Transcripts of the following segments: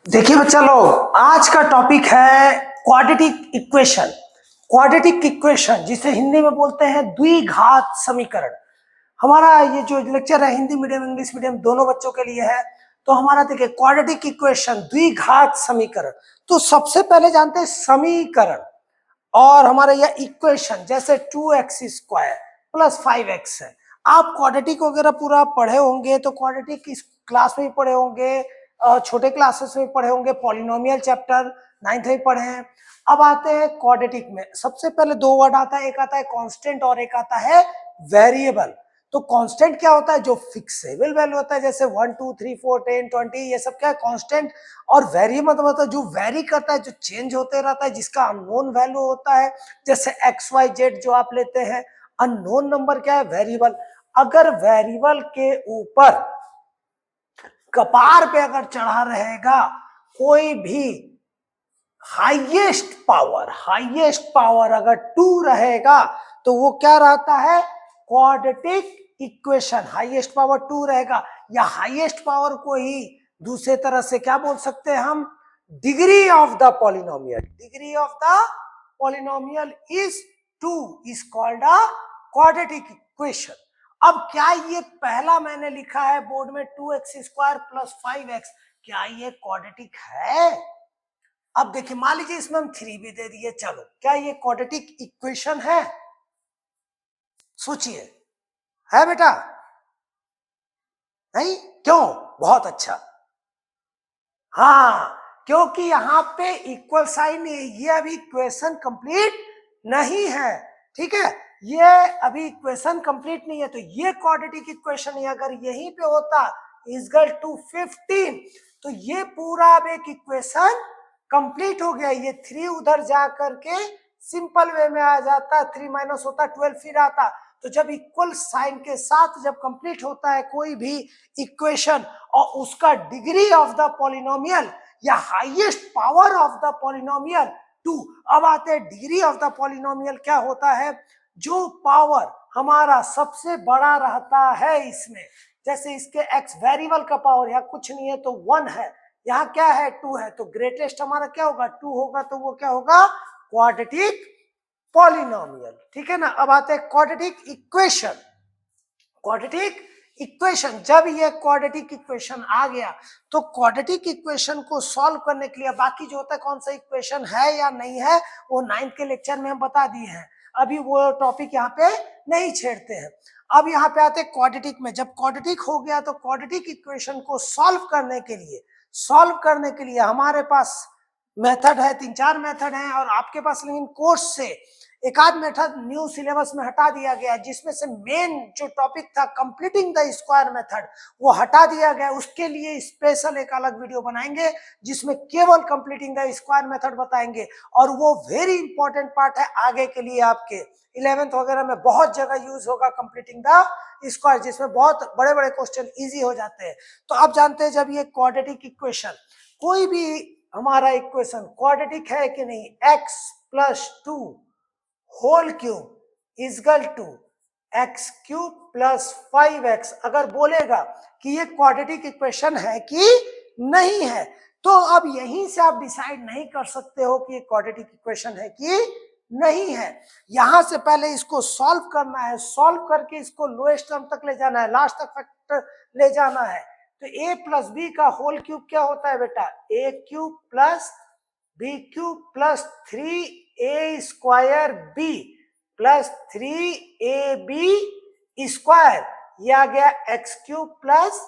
देखिए बच्चा लोग, आज का टॉपिक है क्वाड्रेटिक इक्वेशन। क्वाड्रेटिक इक्वेशन जिसे हिंदी में बोलते हैं द्विघात समीकरण। हमारा ये जो लेक्चर है हिंदी मीडियम इंग्लिश मीडियम दोनों बच्चों के लिए है। तो हमारा देखिए क्वाड्रेटिक इक्वेशन द्विघात समीकरण। तो सबसे पहले जानते हैं समीकरण और हमारा यह इक्वेशन जैसे 2x² प्लस 5x है। आप क्वाड्रेटिक वगैरह पूरा पढ़े होंगे, तो क्वाड्रेटिक इस क्लास में ही पढ़े होंगे, छोटे क्लासेस में पढ़े होंगे, पॉलिनोमियल चैप्टर 9th में पढ़े हैं। अब आते हैं क्वाड्रेटिक में। सबसे पहले दो वर्ड आता है, एक आता है कांस्टेंट और एक आता है वेरिएबल। तो कांस्टेंट क्या होता है? जो फिक्सेबल वैल्यू होता है, जैसे 1 2 3 4 10 20, ये सब क्या है? कांस्टेंट। और वेरिएबल मतलब जो वेरी करता है, जो चेंज होते रहता है, जिसका अननोन वैल्यू होता है, जैसे एक्स वाई जेड जो आप लेते हैं। अननोन नंबर क्या है? वेरिएबल। अगर वेरिएबल के ऊपर कपार पे अगर चढ़ा रहेगा कोई भी हाईएस्ट पावर अगर 2 रहेगा तो वो क्या रहता है? Quadratic equation. हाईएस्ट पावर 2 रहेगा, या हाईएस्ट पावर को ही दूसरे तरह से क्या बोल सकते हैं हम? Degree of the polynomial. Degree of the polynomial is 2 is called a quadratic equation. अब क्या ये पहला मैंने लिखा है बोर्ड में 2x² प्लस 5x, क्या ये क्वाड्रेटिक है? अब देखिए, मान लीजिए इसमें हम 3 भी दे दिए, चलो क्या ये क्वाड्रेटिक इक्वेशन है? सोचिए, है बेटा? नहीं? क्यों? बहुत अच्छा। हाँ, क्योंकि यहाँ पे इक्वल साइन है, ये अभी इक्वेशन कंप्लीट नहीं है। ठीक है, ये अभी इक्वेशन कंप्लीट नहीं है, तो ये क्वाड्रेटिक इक्वेशन है। अगर यहीं पे होता इक्वल टू 15, तो ये पूरा अब एक इक्वेशन कंप्लीट हो गया। ये 3 उधर जा करके सिंपल वे में आ जाता, 3 माइनस होता 12 फिर आता। तो जब इक्वल साइन के साथ जब कंप्लीट होता है कोई भी इक्वेशन और उसका डिग्री ऑफ द पॉलिनोमियल या highest power of the polynomial 2। अब आते हैं डिग्री ऑफ द पॉलिनोमियल क्या होता है? जो पावर हमारा सबसे बड़ा रहता है इसमें, जैसे इसके x वेरिएबल का पावर यहाँ कुछ नहीं है तो 1 है, यहाँ क्या है? 2 है, तो ग्रेटेस्ट हमारा क्या होगा? 2 होगा, तो वो क्या होगा? Quadratic polynomial. ठीक है ना? अब आते हैं क्वाड्रेटिक इक्वेशन। क्वाड्रेटिक इक्वेशन, जब ये क्वाड्रेटिक इक्वेशन आ गया तो क्वाड्रेटिक इक्वेशन को सॉल्व करने के लिए बाकी जो होता है कौन सा इक्वेशन है या नहीं है वो 9th के लेक्चर में हम बता दिए हैं। अभी वो टॉपिक यहाँ पे नहीं छेड़ते हैं। अब यहाँ पे आते हैं क्वाड्रेटिक में। जब क्वाड्रेटिक हो गया तो क्वाड्रेटिक इक्वेशन को सॉल्व करने के लिए हमारे पास मेथड है, 3-4 मेथड हैं, और आपके पास लेकिन कोर्स से एक आध मेथड न्यू सिलेबस में हटा दिया गया, जिसमें से मेन जो टॉपिक था कंप्लीटिंग द स्क्वायर मेथड वो हटा दिया गया। उसके लिए स्पेशल एक अलग वीडियो बनाएंगे जिसमें केवल कंप्लीटिंग द स्क्वायर मेथड बताएंगे, और वो वेरी इंपॉर्टेंट पार्ट है आगे के लिए। आपके 11th वगैरह में बहुत जगह यूज होगा कंप्लीटिंग द स्क्वायर, जिसमें बहुत बड़े बड़े क्वेश्चन इजी हो जाते हैं। तो आप जानते हैं जब ये क्वाड्रेटिक इक्वेशन, कोई भी हमारा इक्वेशन क्वाड्रेटिक है कि नहीं, x plus 2 whole cube is equal to x cube plus 5x, अगर बोलेगा कि ये क्वाड्रेटिक इक्वेशन है कि नहीं है, तो अब यहीं से आप डिसाइड नहीं कर सकते हो कि ये क्वाड्रेटिक इक्वेशन है कि नहीं है। यहां से पहले इसको सॉल्व करना है, सॉल्व करके इसको लोएस्ट टर्म तक ले जाना है, लास्ट तक फैक्टर ले जाना है। तो a प्लस बी का होल क्यूब क्या होता है बेटा? a cube plus b cube plus 3a² b plus 3ab square, ये आ गया x क्यूब प्लस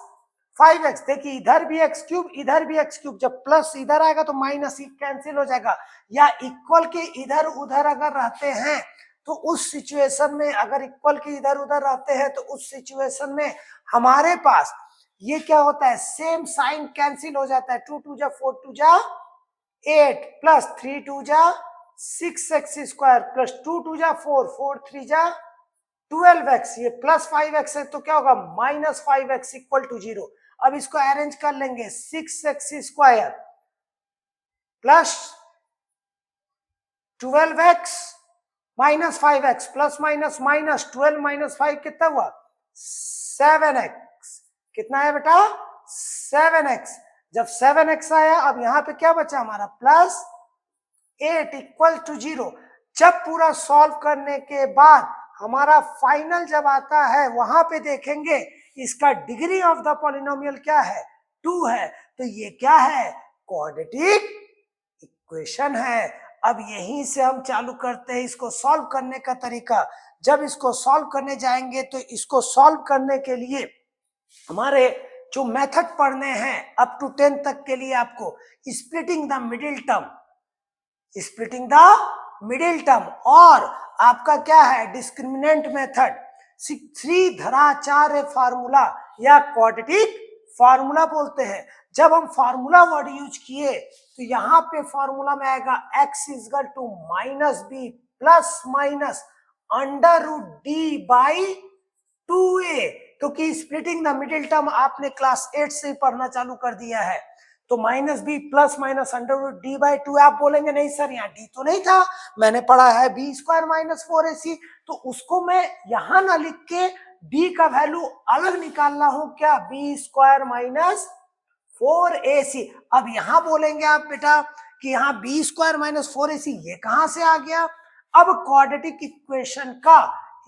5x। देखिए इधर भी x क्यूब इधर भी x क्यूब, जब प्लस इधर आएगा तो माइनस कैंसिल हो जाएगा, या इक्वल के इधर उधर अगर रहते हैं तो उस सिचुएशन में, अगर इक्वल के इधर उधर रहते हैं तो उस सिचुएशन में हमारे पास ये क्या होता है? सेम साइन कैंसिल हो जाता है। 2 2 जा 4 2 जा 8 प्लस 3 2 जा 6x स्क्वायर प्लस 2 2 जा 4 4 3 जा 12x, ये प्लस 5x है तो क्या होगा? Minus 5x equal to 0। अब इसको अरेंज कर लेंगे, 6x square plus 12x minus 5x plus minus minus 12 minus 5 कितना हुआ? 7x। कितना है बेटा? 7x। जब 7x आया, अब यहाँ पे क्या बचा हमारा प्लस 8 इक्वल टू 0। जब पूरा सॉल्व करने के बाद हमारा फाइनल जब आता है वहां पे देखेंगे इसका डिग्री ऑफ द पॉलिनोमियल क्या है, 2 है। तो ये क्या है, क्वाड्रेटिक इक्वेशन है। अब यहीं से हम चालू करते हैं इसको सॉल्व करने का तरीका। जब इसको सॉल्व करने जाएंगे तो इसको सॉल्व करने के लिए हमारे जो मेथड पढ़ने हैं अप टू 10 तक के लिए आपको splitting the middle term, splitting the middle term, और आपका क्या है डिस्क्रिमिनेंट मेथड, श्रीधराचार्य फार्मूला या क्वाड्रेटिक फार्मूला बोलते हैं। जब हम फार्मूला वर्ड यूज किए तो यहाँ पे फार्मूला में आएगा x is equal to minus b plus minus under root D by 2a, क्योंकि स्प्लिटिंग द मिडिल टर्म आपने क्लास 8 से पढ़ना चालू कर दिया है। तो minus b plus minus under root D by 2। आप बोलेंगे नहीं सर यहाँ डी तो नहीं था, मैंने पढ़ा है बी स्क्वायर माइनस 4ac, तो उसको मैं यहाँ ना लिख के डी का वैल्यू अलग निकालना हूं क्या, बी स्क्वायर माइनस 4ac। अब यहाँ बोलेंगे आप बेटा कि यहाँ बी स्क्वायर माइनस 4ac ये कहाँ से आ गया। अब क्वाड्रेटिक इक्वेशन का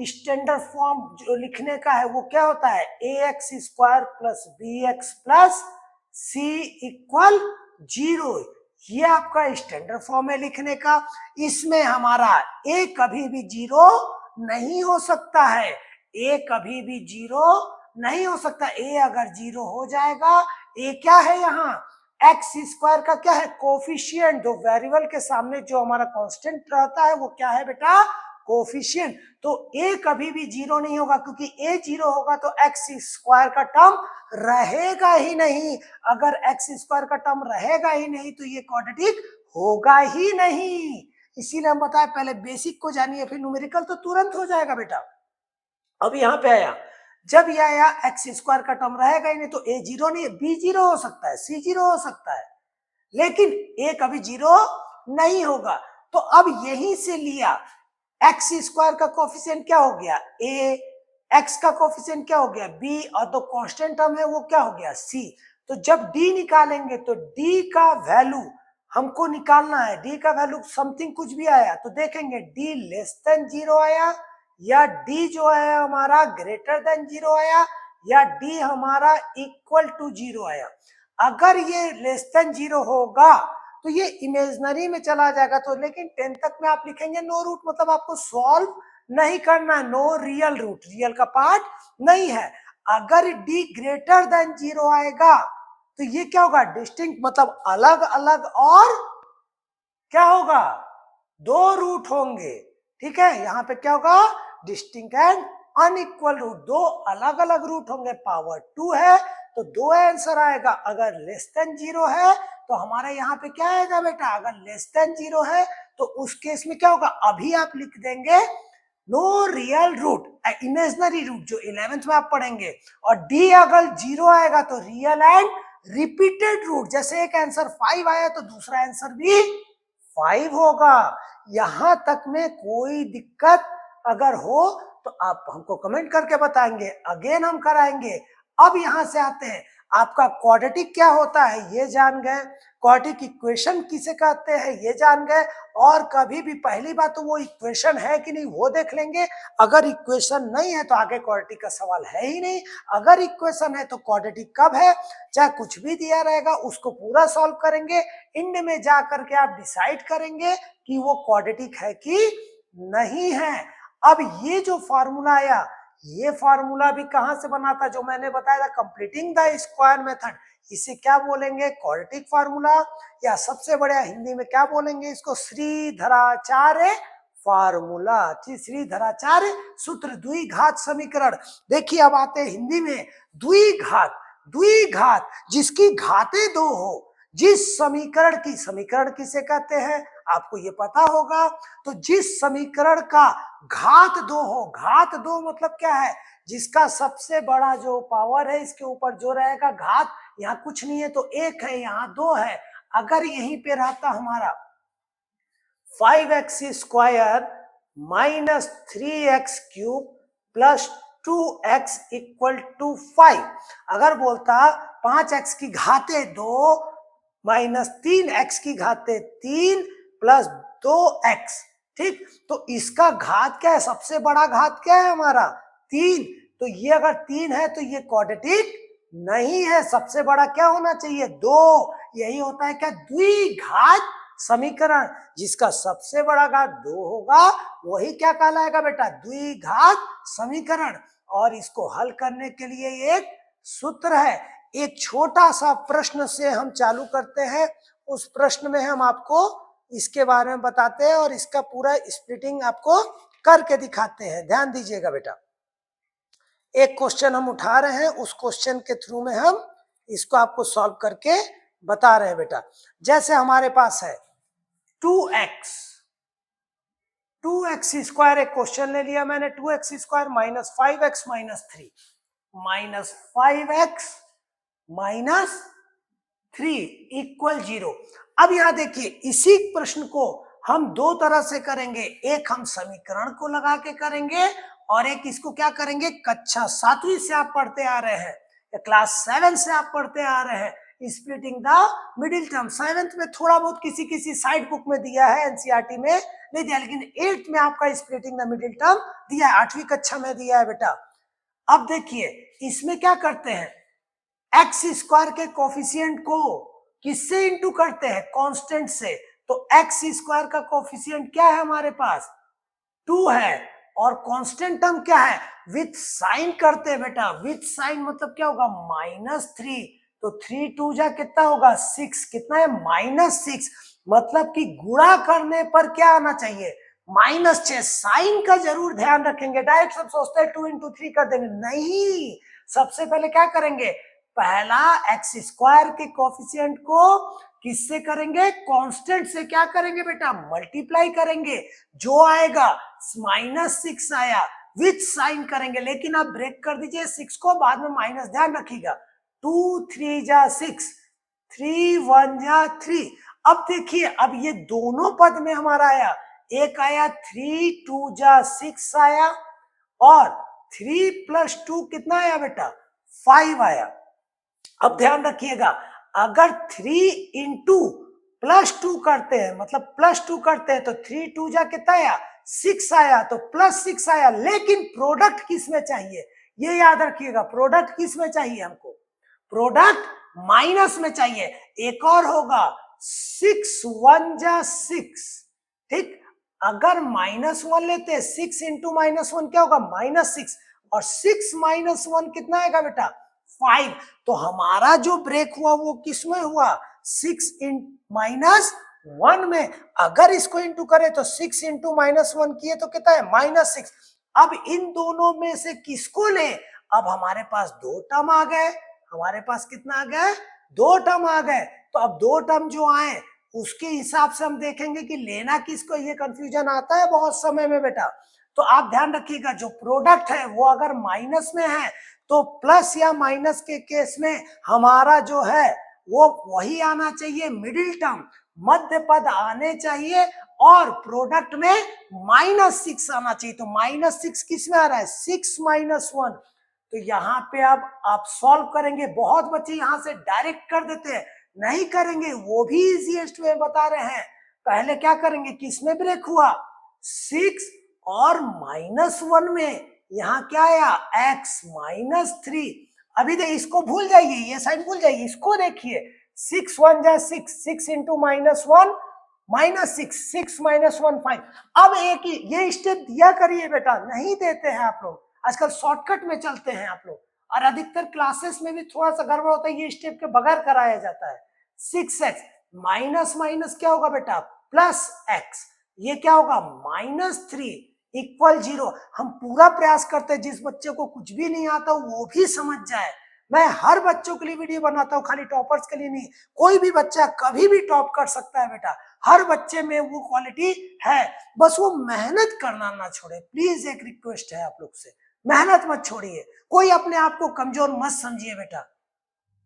स्टैंडर्ड फॉर्म जो लिखने का है वो क्या होता है, ax square plus b x plus c equal 0। ये आपका स्टैंडर्ड फॉर्म है लिखने का। इसमें हमारा a कभी भी 0 नहीं हो सकता है, a कभी भी 0 नहीं हो सकता। a अगर 0 हो जाएगा, a क्या है यहाँ एक्स स्क्वायर का क्या है कोफिशिएंट, दो वेरिएबल के सामने जो हमारा कांस्टेंट रहता है वो क्या है बेटा कोफिशिएंट। तो a कभी भी 0 नहीं होगा, क्योंकि a 0 होगा तो एक्स स्क्वायर का टर्म रहेगा ही नहीं। अगर एक्स स्क्वायर का टर्म रहेगा ही नहीं तो ये क्वाड्रेटिक होगा ही नहीं। इसीलिए हम बताए पहले बेसिक को जानिए फिर न्यूमेरिकल तो तुरंत हो जाएगा बेटा। अब यहाँ पे आया, जब ये आया एक्स स्क्वायर का टर्म रहेगा ही नहीं तो a 0 नहीं, b 0 हो सकता है, c 0 हो सकता है, लेकिन a कभी 0 नहीं होगा। तो अब यहीं से लिया एक्स स्क्वायर का कोफिशिएंट क्या हो गया a, x का कोफिशिएंट क्या हो गया b, और तो कांस्टेंट टर्म है वो क्या हो गया c। तो जब d निकालेंगे तो d का वैल्यू हमको निकालना है, d का वैल्यू समथिंग कुछ भी आया तो देखेंगे d लेस देन 0 आया या d जो है हमारा ग्रेटर देन 0 आया या d हमारा इक्वल टू 0 आया। अगर ये लेस देन 0 होगा तो ये इमेजिनरी में चला जाएगा। तो लेकिन 10 तक में आप लिखेंगे नो रूट, मतलब आपको सॉल्व नहीं करना, नो रियल रूट, रियल का पार्ट नहीं है। अगर d ग्रेटर देन 0 आएगा तो ये क्या होगा डिस्टिंक्ट, मतलब अलग अलग, और क्या होगा दो रूट होंगे। ठीक है, यहाँ पे क्या होगा डिस्टिंक्ट एंड अनइक्वल रूट, दो अलग अलग रूट होंगे। पावर 2 है तो 2 आंसर आएगा। अगर लेस देन 0 है तो हमारे यहाँ पे क्या आएगा बेटा, अगर लेस देन 0 है तो उस केस में क्या होगा, अभी आप लिख देंगे no real root, imaginary root जो 11th में आप पढ़ेंगे। और d अगर 0 आएगा तो रियल एंड रिपीटेड रूट, जैसे एक आंसर 5 आया तो दूसरा आंसर भी 5 होगा। यहां तक में कोई दिक्कत अगर हो तो आप हमको कमेंट करके बताएंगे, अगेन हम कराएंगे। अब यहां से आते हैं, आपका क्वाड्रेटिक क्या होता है ये जान गए, क्वाड्रेटिक इक्वेशन किसे कहते हैं ये जान गए, और कभी भी पहली बात तो वो इक्वेशन है कि नहीं वो देख लेंगे। अगर इक्वेशन नहीं है तो आगे क्वाड्रेटिक का सवाल है ही नहीं। अगर इक्वेशन है तो क्वाड्रेटिक कब है, चाहे कुछ भी दिया रहेगा उसको पूरा सॉल्व करेंगे, एंड में जा करके आप डिसाइड करेंगे कि वो क्वाड्रेटिक है कि नहीं है। अब ये जो फार्मूला आया, ये फार्मूला भी कहां से बना था, जो मैंने बताया था कंप्लीटिंग द स्क्वायर मेथड, इसे क्या बोलेंगे क्वाड्रेटिक फार्मूला, या सबसे बढ़िया हिंदी में क्या बोलेंगे इसको श्रीधराचार्य फार्मूला, श्रीधराचार्य सूत्र, द्विघात समीकरण। देखिए अब आते हैं हिंदी में, द्विघात, द्विघात जिसकी घातें 2 हो, जिस समीकरण की, समीकरण किसे कहते हैं आपको ये पता होगा, तो जिस समीकरण का घात 2 हो, घात 2 मतलब क्या है, जिसका सबसे बड़ा जो पावर है इसके ऊपर जो रहेगा घात, यहाँ कुछ नहीं है तो 1 है, यहाँ 2 है। अगर यहीं पे रहता हमारा 5x square minus 3x cube plus 2x equal to 5, अगर बोलता 5x की घाते 2 माइनस 3x की घाते 3 प्लस 2x, ठीक। तो इसका घात क्या है, सबसे बड़ा घात क्या है हमारा 3, तो ये अगर 3 है तो ये क्वाड्रेटिक नहीं है, सबसे बड़ा क्या होना चाहिए 2, यही होता है क्या द्विघात समीकरण, जिसका सबसे बड़ा घात 2 होगा वही क्या कहलाएगा बेटा द्विघात समीकरण। और इसको हल करने के लिए एक सूत्र है, एक छोटा सा प्रश्न से हम चालू करते हैं, उस प्रश्न में हम आपको इसके बारे में बताते हैं और इसका पूरा स्प्लिटिंग आपको करके दिखाते हैं। ध्यान दीजिएगा बेटा, एक क्वेश्चन हम उठा रहे हैं, उस क्वेश्चन के थ्रू में हम इसको आपको सॉल्व करके बता रहे हैं बेटा। जैसे हमारे पास है 2x स्क्वायर, एक क्वेश्चन ले लिया मैंने 2x square minus 5x minus 3, minus 5x minus 3 equal 0। अब यहां देखिए इसी प्रश्न को हम दो तरह से करेंगे, एक हम समीकरण को लगा के करेंगे और एक इसको क्या करेंगे, कक्षा 7वीं से आप पढ़ते आ रहे हैं या क्लास 7 से आप पढ़ते आ रहे हैं, splitting the middle term. 7th में थोड़ा बहुत किसी साइड बुक में दिया है, एनसीईआरटी में नहीं दिया, लेकिन 8th में आपका स्प्लिटिंग द मिडिल टर्म दिया है, 8वीं कक्षा में दिया है बेटा। अब देखिए इसमें क्या करते हैं, एक्स स्क्वायर के कोफिशिएंट को किससे इंटू करते हैं, कांस्टेंट से। तो एक्स स्क्वायर का कोफिशिएंट क्या है हमारे पास 2 है, और कांस्टेंट टर्म क्या है विथ साइन करते हैं बेटा, विथ साइन मतलब क्या होगा -3, तो 3 2 जा कितना होगा 6, कितना है -6, मतलब कि गुणा करने पर क्या आना चाहिए -6। साइन का जरूर ध्यान रखेंगे, डायरेक्ट सब सोचते हैं 2 × 3 कर देंगे, नहीं, सबसे पहले क्या करेंगे, पहला एक्स स्क्वायर के कोफिशिएंट को किससे करेंगे, कांस्टेंट से क्या करेंगे बेटा मल्टीप्लाई करेंगे, जो आएगा -6 आया विथ साइन करेंगे, लेकिन आप ब्रेक कर दीजिए 6 को, बाद में माइनस ध्यान रखिएगा, 2 3 जा 6, 3 1 जा 3। अब देखिए अब ये दोनों पद में हमारा आया, एक आया 3 2 जा 6 आया, और 3 + 2 कितना आया बेटा 5 आया। अब ध्यान रखिएगा अगर 3 × +2 करते हैं, मतलब +2 करते हैं, तो 3 2 जा कितना आया 6 आया, तो +6 आया, लेकिन प्रोडक्ट किस में चाहिए, ये याद रखिएगा, प्रोडक्ट किस में चाहिए हमको, प्रोडक्ट माइनस में चाहिए। एक और होगा 6 1 जा 6, ठीक, अगर -1 लेते हैं 6 × -1 क्या होगा -6, और 6 - 1 कितना आएगा बेटा 5। तो हमारा जो ब्रेक हुआ वो किस में हुआ 6 -1 में, अगर इसको इंटू करें तो 6 × -1 किए तो कितना है -6। अब इन दोनों में से किसको ले, अब हमारे पास 2 टर्म आ गए, हमारे पास कितना आ गया 2 टर्म आ गए, तो अब 2 टर्म जो आए उसके हिसाब से हम देखेंगे कि लेना किसको, ये कंफ्यूजन आता है बहुत समय में बेटा। तो आप ध्यान रखिएगा जो प्रोडक्ट है वो अगर माइनस में है तो प्लस या माइनस के केस में हमारा जो है वो वही आना चाहिए, मिडिल टर्म मध्य पद आने चाहिए, और प्रोडक्ट में -6 आना चाहिए। तो -6 किस में आ रहा है 6 - 1, तो यहाँ पे अब आप सॉल्व करेंगे, बहुत बच्चे यहाँ से डायरेक्ट कर देते हैं, नहीं करेंगे वो भी इजीएस्ट वे बता रहे हैं। पहले क्या करेंगे, किसमें ब्रेक हुआ 6 और -1 में, यहाँ क्या आया x -3। अभी दे इसको भूल जाइए, ये साइन भूल जाइए, इसको देखिए 6 1 जा 6, 6 × -1 -6, 6 - 1 5। अब एक ये स्टेप दिया करिए बेटा, नहीं देते हैं आप लोग, आजकल शॉर्टकट में चलते हैं आप लोग, और अधिकतर क्लासेस में भी थोड़ा सा गड़बड़ होता है, ये स्टेप के बगैर कराया जाता है। 6x माइनस माइनस क्या होगा बेटा +x, ये क्या होगा -3 इक्वल 0। हम पूरा प्रयास करते हैं जिस बच्चे को कुछ भी नहीं आता वो भी समझ जाए। मैं हर बच्चों के लिए वीडियो बनाता हूँ, खाली टॉपर्स के लिए नहीं, कोई भी बच्चा कभी भी टॉप कर सकता है बेटा, हर बच्चे में वो क्वालिटी है, बस वो मेहनत करना ना छोड़े। प्लीज एक रिक्वेस्ट है आप लोग से, मेहनत मत छोड़िए, कोई अपने आप को कमजोर मत समझिए बेटा।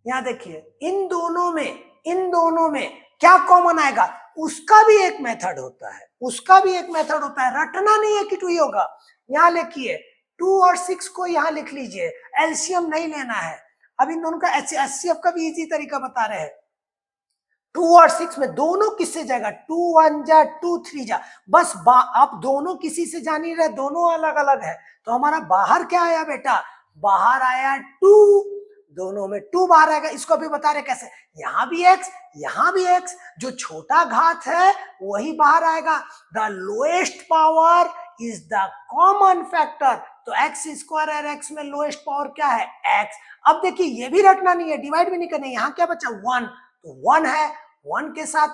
यहाँ देखिए इन दोनों में क्या कॉमन आएगा, उसका भी एक मेथड होता है, उसका भी एक मेथड होता है, रटना नहीं है कि 2 ही होगा। यहाँ लिखिए 2 और 6 को यहाँ लिख लीजिए, एलसीएम नहीं लेना है। अब इन दोनों का HCF का भी इजी तरीका बता रहे हैं। 2 और 6 में दोनों किससे जाएगा, 2 1 जा 2 3 जा, बस आप दोनों किसी से जा नहीं रहे, दोनों अलग अलग है। तो हमारा बाहर क्या आया बेटा, बाहर आया 2, दोनों में 2 बाहर आएगा। इसको भी बता रहे कैसे, यहाँ भी x यहाँ भी x, जो छोटा घात है वही बाहर आएगा। The lowest power is the common factor, तो x स्क्वायर और x में लोएस्ट पावर क्या है, x। अब देखिए ये भी रटना नहीं है, डिवाइड भी नहीं करना है, यहाँ क्या बचा 1, तो 1 है, 1 के साथ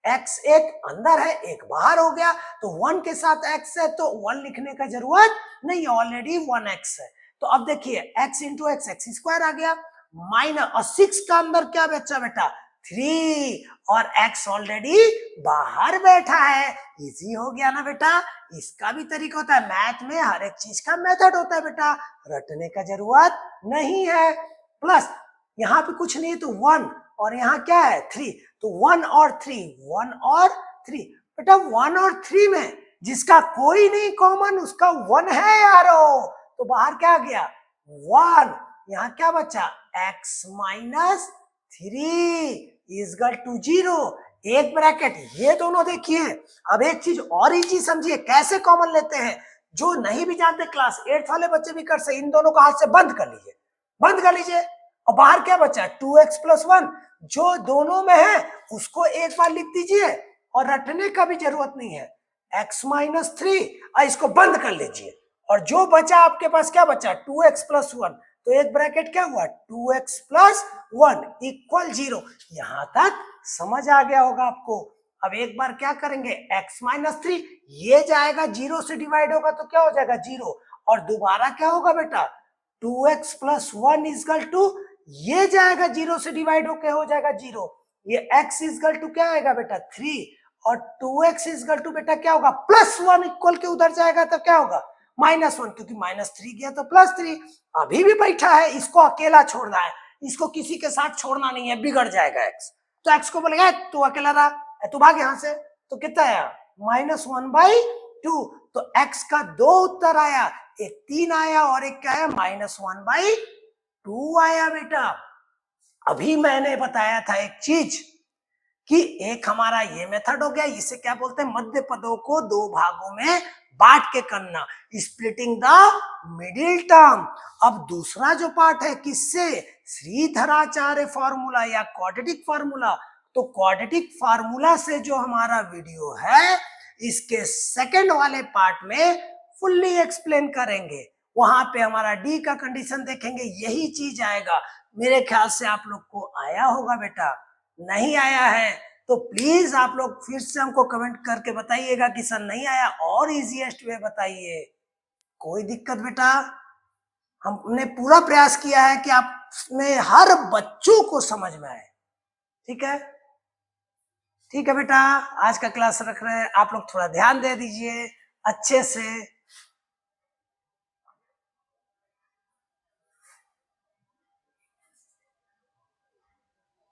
x एक अंदर है एक बाहर हो गया, तो 1 के साथ x है तो 1 लिखने का जरूरत नहीं, ऑलरेडी 1x है। तो अब देखिए x into x x square आ गया, माइनस और 6 का अंदर क्या बचा बेटा 3, और x ऑलरेडी बाहर बैठा है। इजी हो गया ना बेटा। इसका भी तरीका होता है, मैथ में हर एक चीज का मेथड होता है बेटा, रटने का जरूरत नहीं है। प्लस यहाँ पे कुछ नहीं है तो 1, और यहाँ क्या है 3, तो 1 और 3, 1 और 3 बेटा, 1 और 3 में जिसका कोई नहीं कॉमन उसका 1 है यारो, तो बाहर क्या आ गया 1, यहाँ क्या बचा x माइनस 3 इजगल टू 0, एक ब्रैकेट। ये दोनों देखिए। अब एक चीज और इजी समझिए, कैसे कॉमन लेते हैं, जो नहीं भी जानते क्लास 8 वाले बच्चे भी कर सकते, इन दोनों को हाथ से बंद कर लीजिए, बंद कर लीजिए, और बाहर क्या बचा 2x प्लस 1, जो दोनों में है उसको एक बार लिख दीजिए और रटने का भी जरूरत नहीं है, x माइनस 3, इसको बंद कर लीजिए, और जो बचा आपके पास क्या बचा 2x प्लस 1, तो एक ब्रैकेट क्या हुआ 2x प्लस 1 इक्वल 0। यहां तक समझ आ गया होगा आपको। अब एक बार क्या करेंगे x माइनस 3, ये जाएगा 0 से डिवाइड होगा तो क्या हो जाएगा 0, और दोबारा क्या होगा बेटा 2x प्लस 1 इजगल टू, ये जाएगा 0 से डिवाइड होके हो जाएगा 0, ये x इजगल टू क्या आएगा बेटा 3, और 2x इजगल टू बेटा क्या होगा प्लस 1 इक्वल के उधर जाएगा तो क्या होगा -1, क्योंकि -3 गया तो +3। अभी भी बैठा है, इसको अकेला छोड़ना है, इसको किसी के साथ छोड़ना नहीं है, बिगड़ जाएगा x। तो x को बोलेगा तू अकेला रहा, तू भाग यहां से, तो कितना आया -1/2, तो x का 2 उत्तर आया, एक 3 आया और एक क्या आया -1/2 आया बेटा। अभी मैंने बताया था एक चीज कि एक हमारा ये मेथड हो गया, इसे क्या बोलते हैं मध्य पदों को 2 भागों में बांट के करना, स्प्लिटिंग द मिडिल टर्म। अब दूसरा जो पार्ट है किससे, श्रीधराचार्य फॉर्मूला या क्वाड्रेटिक फार्मूला, तो क्वाड्रेटिक फार्मूला से जो हमारा वीडियो है इसके सेकंड वाले पार्ट में फुल्ली एक्सप्लेन करेंगे, वहां पे हमारा डी का कंडीशन देखेंगे, यही चीज आएगा। मेरे ख्याल से आप लोग को आया होगा बेटा, नहीं आया है तो प्लीज आप लोग फिर से हमको कमेंट करके बताइएगा कि सर नहीं आया, और इजीएस्ट वे बताइए, कोई दिक्कत बेटा। हमने पूरा प्रयास किया है कि आप में हर बच्चों को समझ में आए, ठीक है, ठीक है बेटा। आज का क्लास रख रहे हैं, आप लोग थोड़ा ध्यान दे दीजिए अच्छे से।